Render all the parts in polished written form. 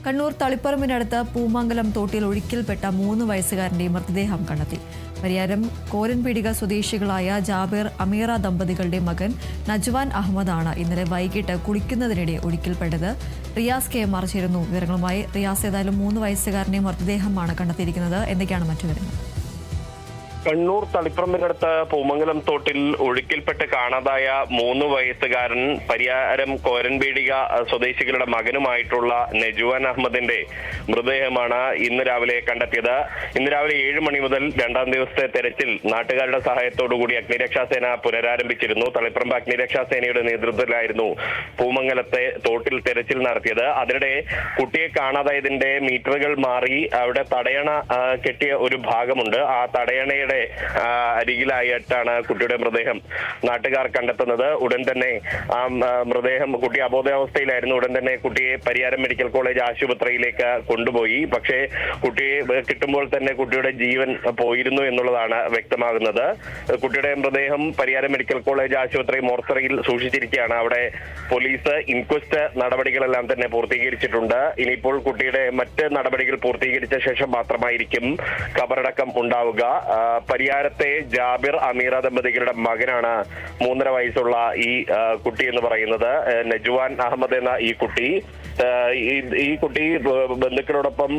കണ്ണൂർ തളിപ്പറമ്പിനടുത്ത് പൂമംഗലം തോട്ടിൽ ഒഴുക്കിൽപ്പെട്ട 3 വയസ്സുകാരന്റെ മൃതദേഹം കണ്ടെത്തി. പരിയാരം കോരൻപീടിക സ്വദേശികളായ ജാബിർ അമീറ ദമ്പതികളുടെ മകൻ നജ്വാൻ അഹമ്മദാണ് ഇന്നലെ വൈകിട്ട് കുളിക്കുന്നതിനിടെ ഒഴുക്കിൽപ്പെട്ടത്. റിയാസ് കെ മാർ ചേരുന്നു വിവരങ്ങളുമായി. റിയാസ്, ഏതായാലും 3 വയസ്സുകാരന്റെ മൃതദേഹമാണ് കണ്ടെത്തിയിരിക്കുന്നത്. എന്തൊക്കെയാണ് മറ്റു വിവരങ്ങൾ? കണ്ണൂർ തളിപ്പറമ്പിനടുത്ത് പൂമംഗലം തോട്ടിൽ ഒഴുക്കിൽപ്പെട്ട് കാണാതായ 3 വയസ്സുകാരൻ പരിയാരം കോരൻപീടിക സ്വദേശികളുടെ മകനുമായിട്ടുള്ള നജ്വാൻ അഹമ്മദിന്റെ മൃതദേഹമാണ് ഇന്ന് രാവിലെ കണ്ടെത്തിയത്. ഇന്ന് രാവിലെ 7 മണി മുതൽ 2ാം ദിവസത്തെ തെരച്ചിൽ നാട്ടുകാരുടെ സഹായത്തോടുകൂടി അഗ്നിരക്ഷാസേന പുനരാരംഭിച്ചിരുന്നു. തളിപ്പറമ്പ് അഗ്നിരക്ഷാസേനയുടെ നേതൃത്വത്തിലായിരുന്നു പൂമംഗലത്തെ തോട്ടിൽ തെരച്ചിൽ നടത്തിയത്. അതിനിടെ കുട്ടിയെ കാണാതായതിന്റെ മീറ്ററുകൾ മാറി അവിടെ തടയണ കെട്ടിയ ഒരു ഭാഗമുണ്ട്. ആ തടയണയുടെ അരികിലായിട്ടാണ് കുട്ടിയുടെ മൃതദേഹം നാട്ടുകാർ കണ്ടെത്തുന്നത്. ഉടൻ തന്നെ ആ മൃതദേഹം, കുട്ടി അബോധാവസ്ഥയിലായിരുന്നു. ഉടൻ തന്നെ കുട്ടിയെ പരിയാരം മെഡിക്കൽ കോളേജ് ആശുപത്രിയിലേക്ക് കൊണ്ടുപോയി. പക്ഷേ കുട്ടിയെ കിട്ടുമ്പോൾ തന്നെ കുട്ടിയുടെ ജീവൻ പോയിരുന്നു എന്നുള്ളതാണ് വ്യക്തമാകുന്നത്. കുട്ടിയുടെ മൃതദേഹം പരിയാരം മെഡിക്കൽ കോളേജ് ആശുപത്രി മോർച്ചറിയിൽ സൂക്ഷിച്ചിരിക്കുകയാണ്. അവിടെ പോലീസ് ഇൻക്വസ്റ്റ് നടപടികളെല്ലാം തന്നെ പൂർത്തീകരിച്ചിട്ടുണ്ട്. ഇനിയിപ്പോൾ കുട്ടിയുടെ മറ്റ് നടപടികൾ പൂർത്തീകരിച്ച ശേഷം മാത്രമായിരിക്കും ഖബറടക്കം ഉണ്ടാവുക. പരിയാരത്തെ ജാബിർ അമീറ ദമ്പതികളുടെ മകനാണ് 3.5 വയസ്സുള്ള ഈ കുട്ടി എന്ന് പറയുന്നത്. നജ്വാൻ അഹമ്മദ് എന്ന ഈ കുട്ടി ബന്ധുക്കളോടൊപ്പം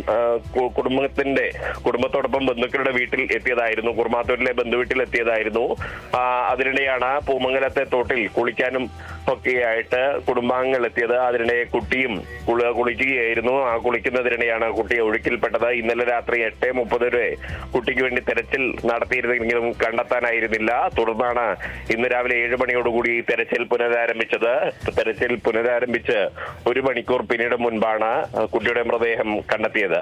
കുടുംബത്തോടൊപ്പം ബന്ധുക്കളുടെ വീട്ടിൽ എത്തിയതായിരുന്നു. കുർമാത്തൂരിലെ ബന്ധുവീട്ടിൽ എത്തിയതായിരുന്നു. അതിനിടെയാണ് പൂമംഗലത്തെ തോട്ടിൽ കുളിക്കാനും ഒക്കെയായിട്ട് കുടുംബാംഗങ്ങൾ എത്തിയത്. അതിനിടെ കുട്ടിയും കുളിക്കുകയായിരുന്നു. ആ കുളിക്കുന്നതിനിടെയാണ് കുട്ടി ഒഴുക്കിൽപ്പെട്ടത്. ഇന്നലെ രാത്രി 8:30 വരെ കുട്ടിക്ക് വേണ്ടി തെരച്ചിൽ നടത്തിയിരുന്നെങ്കിലും കണ്ടെത്താനായിരുന്നില്ല. തുടർന്നാണ് ഇന്ന് രാവിലെ 7 മണിയോടുകൂടി തെരച്ചിൽ പുനരാരംഭിച്ചത്. തെരച്ചിൽ പുനരാരംഭിച്ച് 1 മണിക്കൂർ പിന്നീട് മുൻപാണ് കുട്ടിയുടെ മൃതദേഹം കണ്ടെത്തിയത്.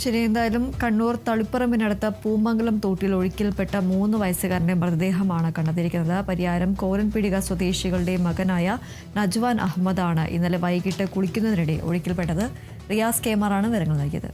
ശരി, എന്തായാലും കണ്ണൂർ തളിപ്പറമ്പിനടുത്ത് പൂമംഗലം തോട്ടിൽ ഒഴുക്കിൽപ്പെട്ട 3 വയസ്സുകാരന്റെ മൃതദേഹമാണ് കണ്ടെത്തിയിരിക്കുന്നത്. പരിയാരം കോരൻപീടിക സ്വദേശികളുടെ മകനായ നജ്വാൻ അഹമ്മദാണ് ഇന്നലെ വൈകിട്ട് കുളിക്കുന്നതിനിടെ ഒഴുക്കിൽപ്പെട്ടത്. റിയാസ് കെ മാറാണ് വിവരങ്ങൾ നൽകിയത്.